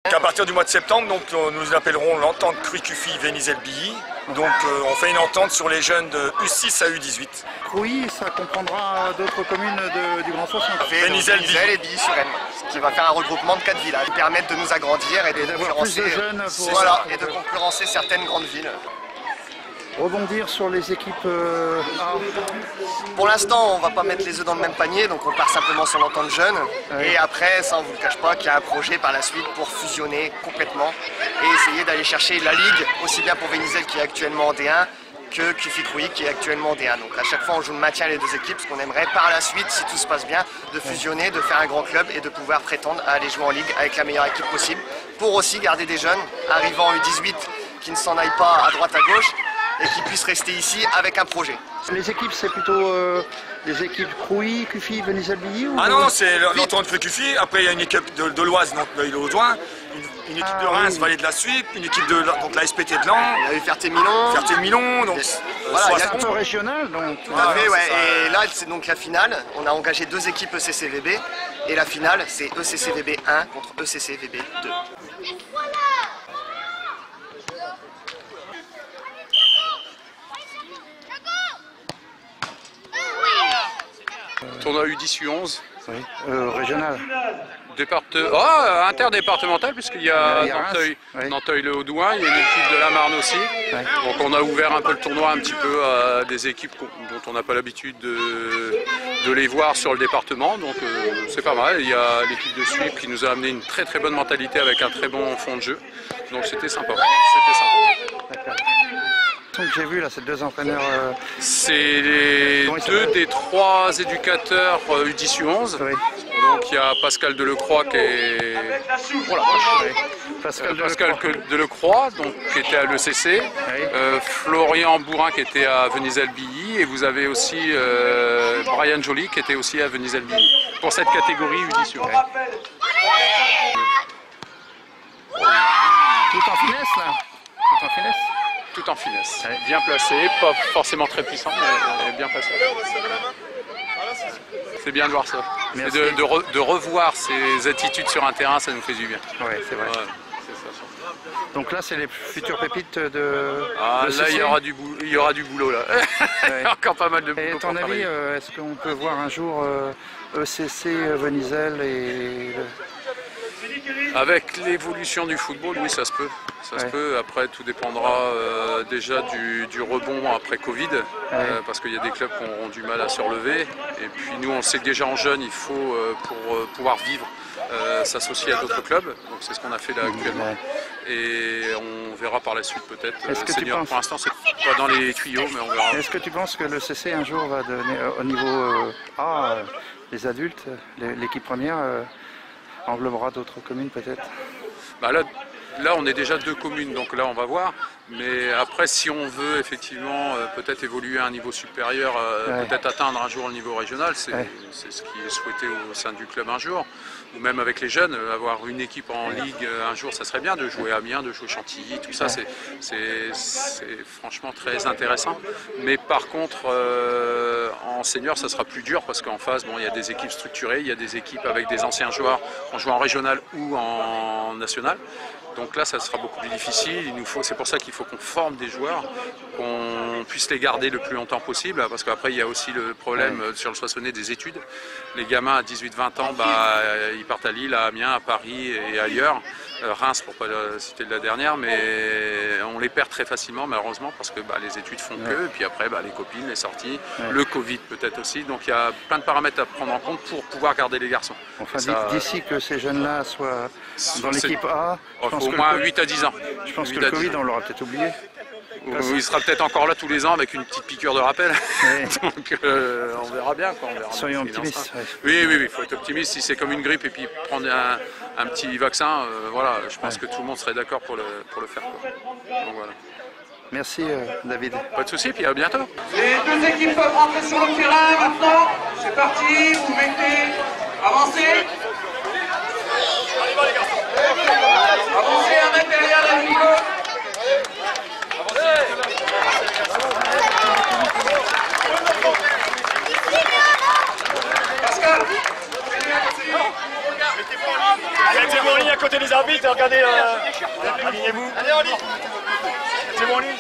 À partir du mois de septembre, donc, nous appellerons l'entente Cruy-Cuffy Vénizel-Billy. Donc on fait une entente sur les jeunes de U6 à U18. Cruy, ça comprendra d'autres communes du Grand Soissons. Vénizel et Billy-sur-Aisne, ce qui va faire un regroupement de 4 villages, qui permettent de nous agrandir et d'avoir plus de jeunes pour... Voilà, et de concurrencer certaines grandes villes. Rebondir sur les équipes A. Pour l'instant, on ne va pas mettre les œufs dans le même panier, donc on part simplement sur l'entente jeune. Et après, ça on ne vous le cache pas, qu'il y a un projet par la suite pour fusionner complètement et essayer d'aller chercher la Ligue, aussi bien pour Vénizel qui est actuellement en D1 que Cuffy-Cruy qui est actuellement en D1. Donc à chaque fois on joue le maintien les deux équipes, parce qu'on aimerait par la suite, si tout se passe bien, de fusionner, de faire un grand club et de pouvoir prétendre à aller jouer en Ligue avec la meilleure équipe possible, pour aussi garder des jeunes arrivant en U18 qui ne s'en aillent pas à droite à gauche, et qui puissent rester ici avec un projet. Les équipes, c'est plutôt les équipes Cruy, Cuffy, Vénizel-Billy ou... Ah non, c'est l'entente Cruy-Cuffy. Après, il y a une équipe de l'Oise, donc l'Île-aux-Doigt, une équipe de Reims, Vallée de la Suite, une équipe de donc, la SPT de Lan. Il y a eu Ferté-Milon. Donc voilà, il y a un peu régional. Donc. Tout à fait, ouais. Et là, c'est donc la finale. On a engagé 2 équipes ECCVB. Et la finale, c'est ECCVB 1 contre ECCVB 2. Tournoi U10, U11. Oui, régional. Interdépartemental, puisqu'il y a Nanteuil-le-Haudouin, il y a une équipe de la Marne aussi. Ouais. Donc on a ouvert un peu le tournoi un petit peu à des équipes dont on n'a pas l'habitude de les voir sur le département. Donc c'est pas mal. Il y a l'équipe de Suip qui nous a amené une très bonne mentalité avec un très bon fond de jeu. Donc c'était sympa. J'ai vu là, ces 2 entraîneurs. C'est les 2 des 3 éducateurs U10 U11. Oui. Donc il y a Pascal Delecroix qui est. Voilà, Pascal Delecroix, donc qui était à l'ECC. Oui. Florian Bourrin qui était à Vénizel-Billy. Et vous avez aussi Brian Joly qui était aussi à Vénizel-Billy. Pour cette catégorie U10 U11. Tout en finesse là. Tout en finesse. Tout en finesse, bien placé, pas forcément très puissant, mais bien placé. C'est bien de voir ça. Et de revoir ses attitudes sur un terrain, ça nous fait du bien. Oui, c'est vrai. Ouais, c'est ça. Donc là, c'est les futures pépites de... Ah, là, il y aura du boulot, là. Il y a encore pas mal de boulot. Et à ton avis, est-ce qu'on peut voir un jour ECC, Vénizel et... Avec l'évolution du football, oui, ça se peut. Ça se peut. Après, tout dépendra déjà du rebond après Covid, parce qu'il y a des clubs qui auront du mal à se relever. Et puis nous, on sait que déjà en jeune, il faut, pour pouvoir vivre, s'associer à d'autres clubs. Donc c'est ce qu'on a fait là actuellement. Et on verra par la suite peut-être. Senior, pour l'instant, c'est pas dans les tuyaux, mais on verra. Est-ce que tu penses que le CC un jour va donner au niveau A, les adultes, l'équipe première englobera d'autres communes peut-être? Bah là, on est déjà 2 communes, donc là, on va voir. Mais après, si on veut effectivement peut-être évoluer à un niveau supérieur, peut-être atteindre un jour le niveau régional, c'est ce qui est souhaité au sein du club un jour. Ou même avec les jeunes, avoir une équipe en Ligue un jour, ça serait bien de jouer Amiens, de jouer Chantilly, tout ça, c'est franchement très intéressant. Mais par contre, en senior, ça sera plus dur parce qu'en face, bon, il y a des équipes structurées, il y a des équipes avec des anciens joueurs qui ont joué en régional ou en national. Donc là, ça sera beaucoup plus difficile. C'est pour ça qu'il faut qu'on forme des joueurs, qu'on puisse les garder le plus longtemps possible, parce qu'après, il y a aussi le problème sur le Soissonnais des études. Les gamins à 18-20 ans, ils partent à Lille, à Amiens, à Paris et ailleurs. Reims, pour ne pas citer de la dernière, mais on les perd très facilement, malheureusement, parce que les études font que, et puis après, les copines, les sorties, le Covid peut-être aussi. Donc il y a plein de paramètres à prendre en compte pour pouvoir garder les garçons. Enfin, d'ici que ces jeunes-là soient dans l'équipe A, au moins 8 à 10 ans. Je pense que le Covid, on l'aura peut-être oublié. Il sera peut-être encore là tous les ans avec une petite piqûre de rappel. Donc on verra bien. Soyons optimistes. Oui, il faut être optimiste. Si c'est comme une grippe et puis prendre un petit vaccin, voilà, je pense que tout le monde serait d'accord pour le faire. Donc, voilà. Merci David. Pas de souci, puis à bientôt. Les 2 équipes peuvent rentrer sur le terrain maintenant. C'est parti, vous mettez, avancez. Avancez à mettre derrière la ligne. Pascal. Mettez-vous en ligne à côté des arbitres. regardez, alignez-vous. Allez, on lit. C'est bon, on lit. Le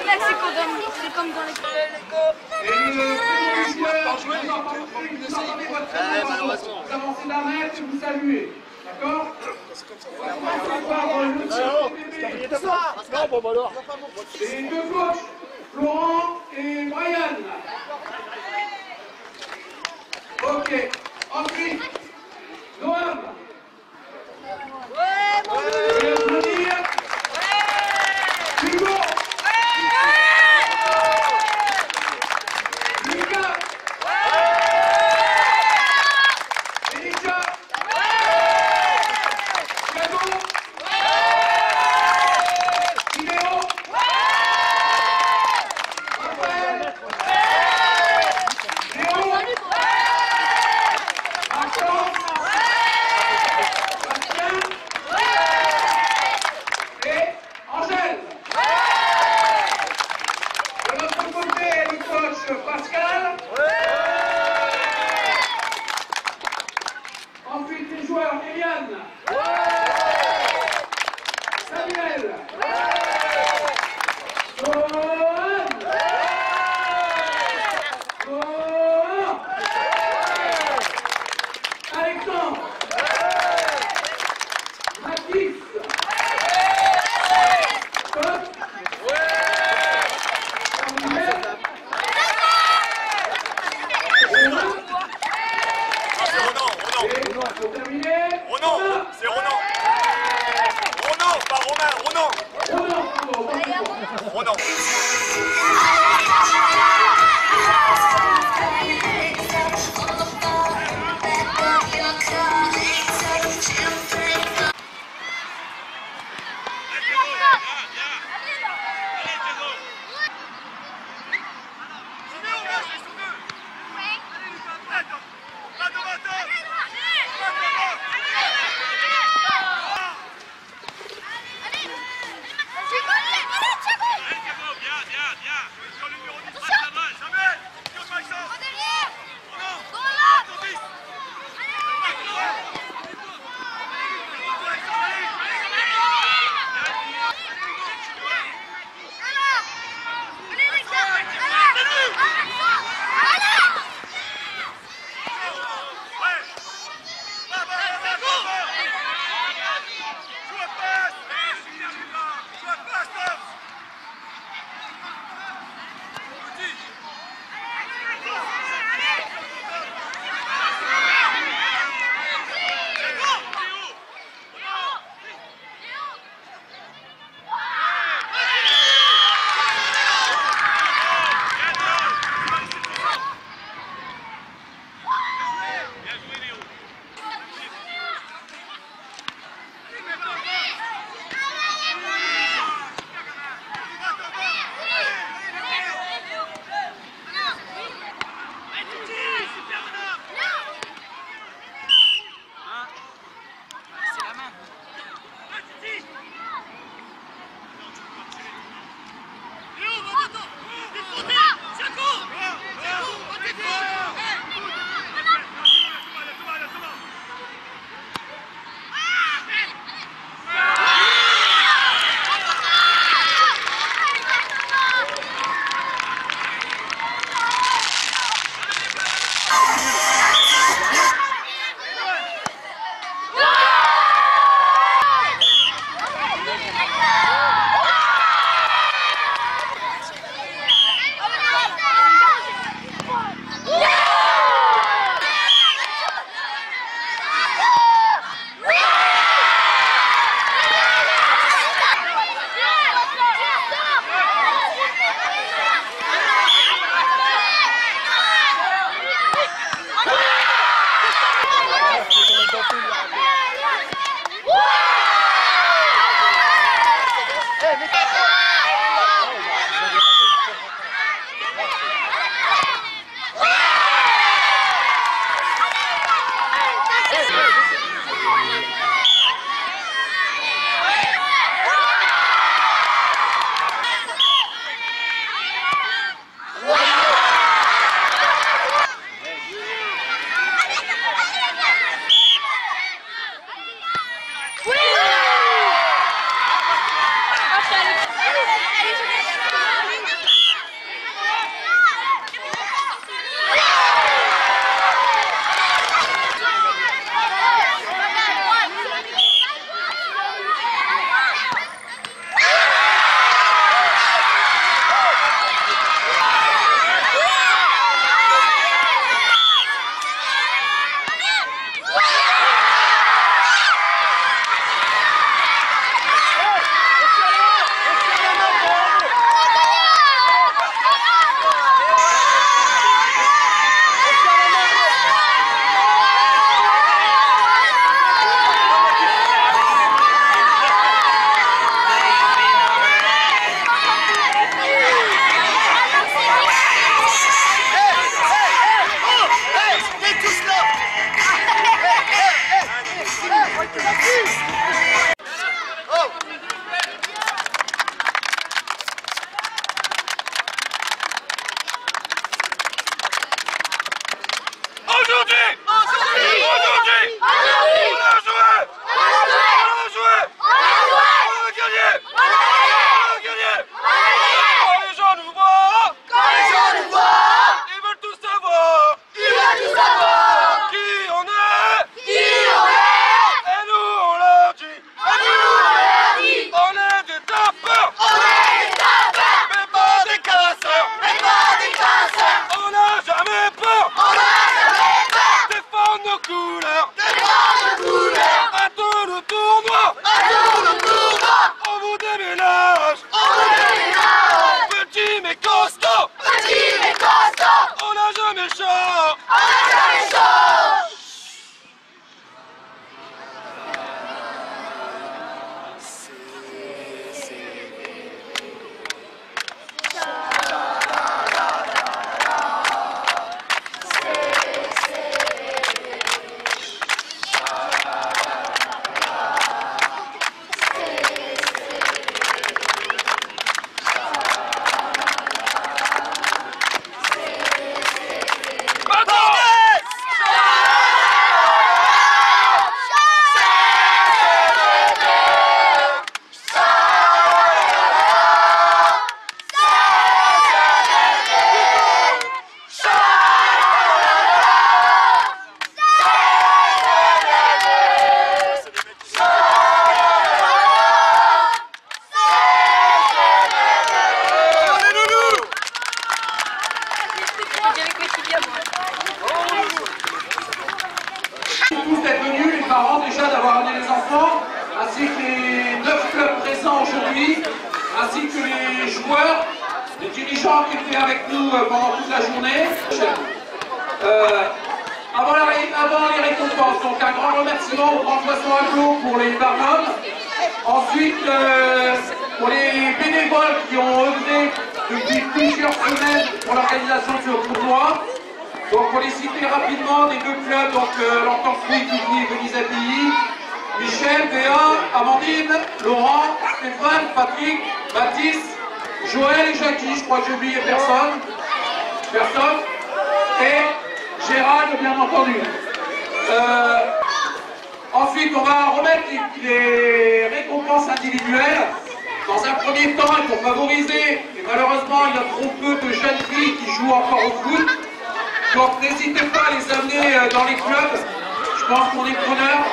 mec, c'est comme dans les... Et le vous avancez d'un mètre et vous saluez. D'accord? Les deux coachs, Florent et Brian. Ok. Ensuite, Noam. Je vais applaudir. Hugo. Lucas. Elisha. Thiago. Idéo. Raphaël. Léo. Maxence. Bastien. Et Angèle. De notre côté, le coach Pascal. Ensuite, les joueurs Eliane. Samuel. Johan. Johan. Alexandre. Mathis. Scott. Samuel. Romain. Et pour terminer, Ronan, c'est Ronan. Ronan, pas Romain, Ronan. Ronan, pardon. Ronan. Allez, aujourd'hui, ainsi que les joueurs, les dirigeants qui étaient avec nous pendant toute la journée. Avant les récompenses, donc un grand remerciement au Grand Poisson Aglo pour les barnums. Ensuite, pour les bénévoles qui ont œuvré depuis plusieurs semaines pour l'organisation de ce tournoi. Donc pour les citer rapidement, des deux clubs, donc l'Entente Fruit et Venise API, Michel, Béa, Amandine, Laurent, Stéphane, Patrick, Baptiste, Joël et Jackie, je crois que j'ai oublié personne. Et Gérald, bien entendu. Ensuite, on va remettre les récompenses individuelles. Dans un premier temps, et pour favoriser, et malheureusement, il y a trop peu de jeunes filles qui jouent encore au foot. Donc n'hésitez pas à les amener dans les clubs. Je pense qu'on est preneurs,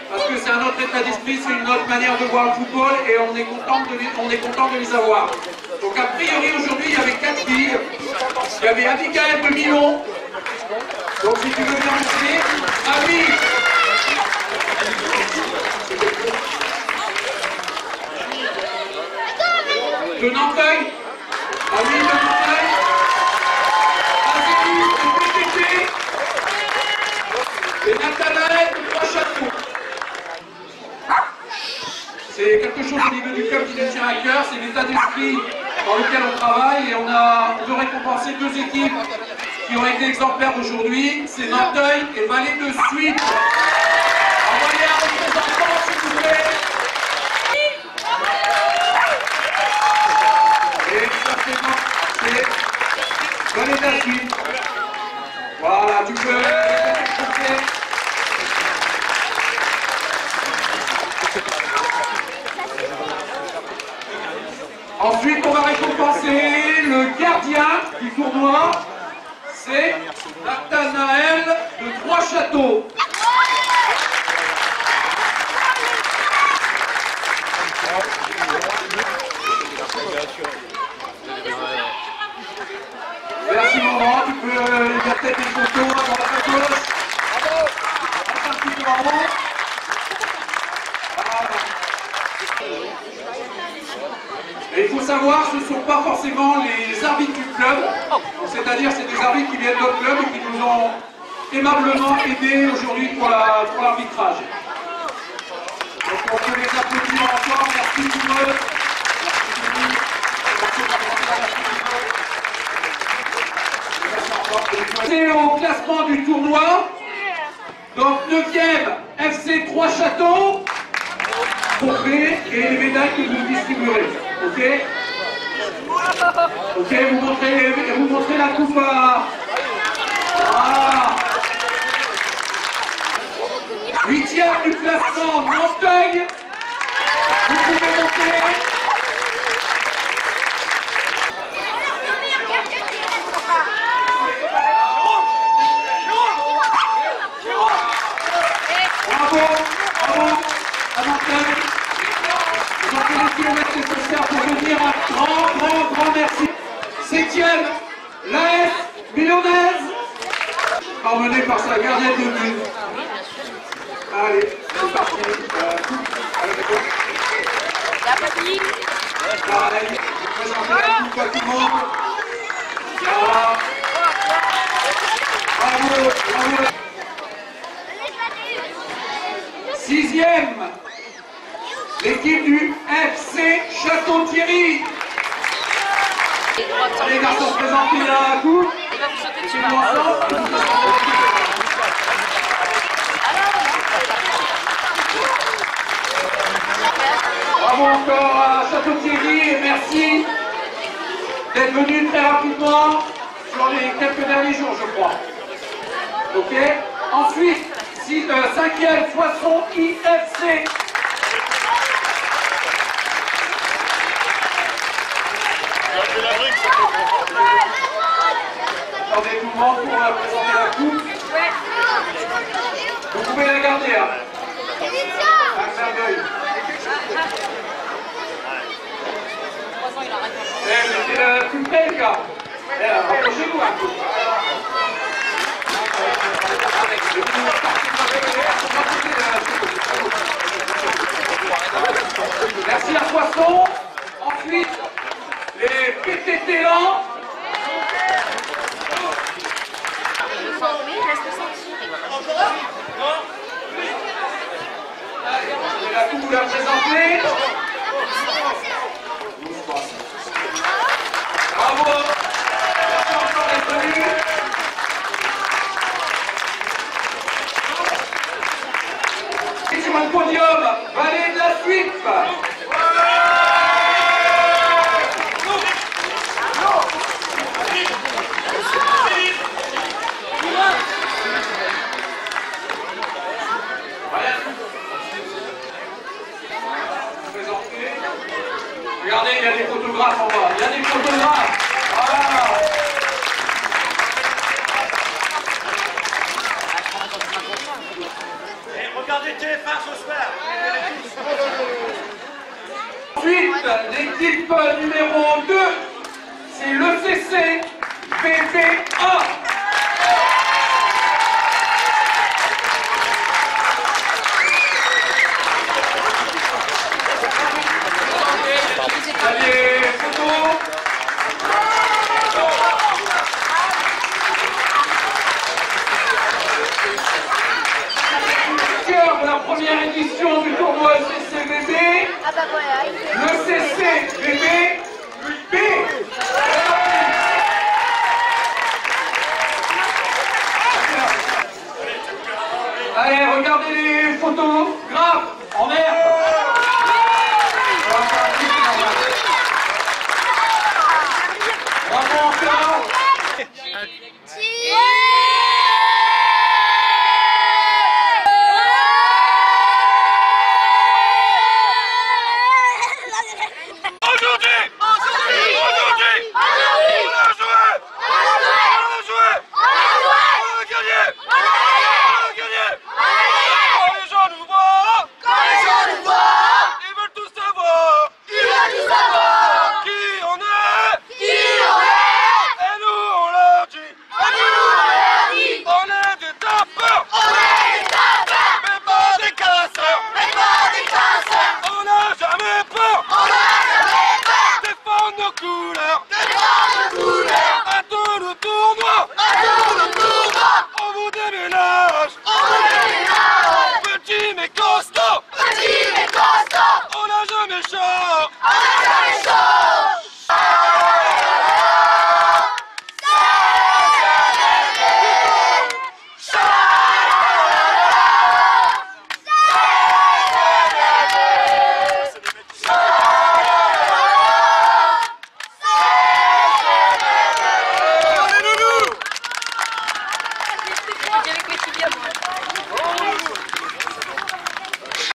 parce que c'est un autre état d'esprit, c'est une autre manière de voir le football, et on est content de les avoir. Donc a priori, aujourd'hui, il y avait 4 filles. Il y avait Abigail de Milon. Donc si tu veux bien montrer, Abby. De Nanteuil, Abby de Nanteuil, Azélie de PTT et Nathanaël de Trois-Châteaux. C'est quelque chose au niveau du club qui nous tient à cœur, c'est l'état d'esprit dans lequel on travaille et on veut récompenser 2 équipes qui ont été exemplaires aujourd'hui, c'est Nanteuil et Vallée de Suite. Envoyez un représentant s'il vous plaît. Et ça c'est Vallée de Suite. Voilà, tu peux. Ensuite, on va récompenser le gardien du tournoi. C'est Nathanaël de Trois-Châteaux. Merci maman, tu peux faire peut-être une photo à droite à gauche. Un petit peu en haut. Et il faut savoir, ce ne sont pas forcément les arbitres du club, c'est-à-dire c'est des arbitres qui viennent de notre club et qui nous ont aimablement aidés aujourd'hui pour l'arbitrage. Donc on peut les applaudir encore, merci tout le monde. C'est au classement du tournoi, donc 9e FC Trois-Châteaux, trophée et les médailles que vous distribuerez. Ok. Ok, vous montrez la coupe à... Voilà. 8e du classement, Nanteuil. Vous pouvez monter. Bravo, bravo à Nanteuil. Vous en faites les kilomètres nécessaires pour venir. Un grand merci. 7e, l'AS Milonnaise, emmenée par sa gardienne de but. Allez, c'est parti. La Patrick. Pareil, présentez la coupe à tout le monde. Voilà. Bravo, bravo. 6e, l'équipe du FC Château-Thierry. Les garçons, présentez la coupe. Il va vous sauter dessus. Suivons ensemble. Bravo encore à Château-Thierry et merci d'être venu très rapidement sur les quelques derniers jours, je crois. Ok. Ensuite, 5e, Soissons IFC. Attendez tout le monde pour présenter la coupe. Vous pouvez la garder. Hein. Un clin d'œil. Mettez plus près, les gars. Rapprochez-vous un peu. Merci à Poisson. cet élan. Oui, reste sentir. On va tout vous la présenter. Bravo. Merci encore d'être venus. Et sur un podium, Vallée de la Suite. Regardez, il y a des photographes en bas. Il y a des photographes. Voilà. Et regardez TF1 ce soir. Ensuite, l'équipe numéro 2, c'est le CC PPA.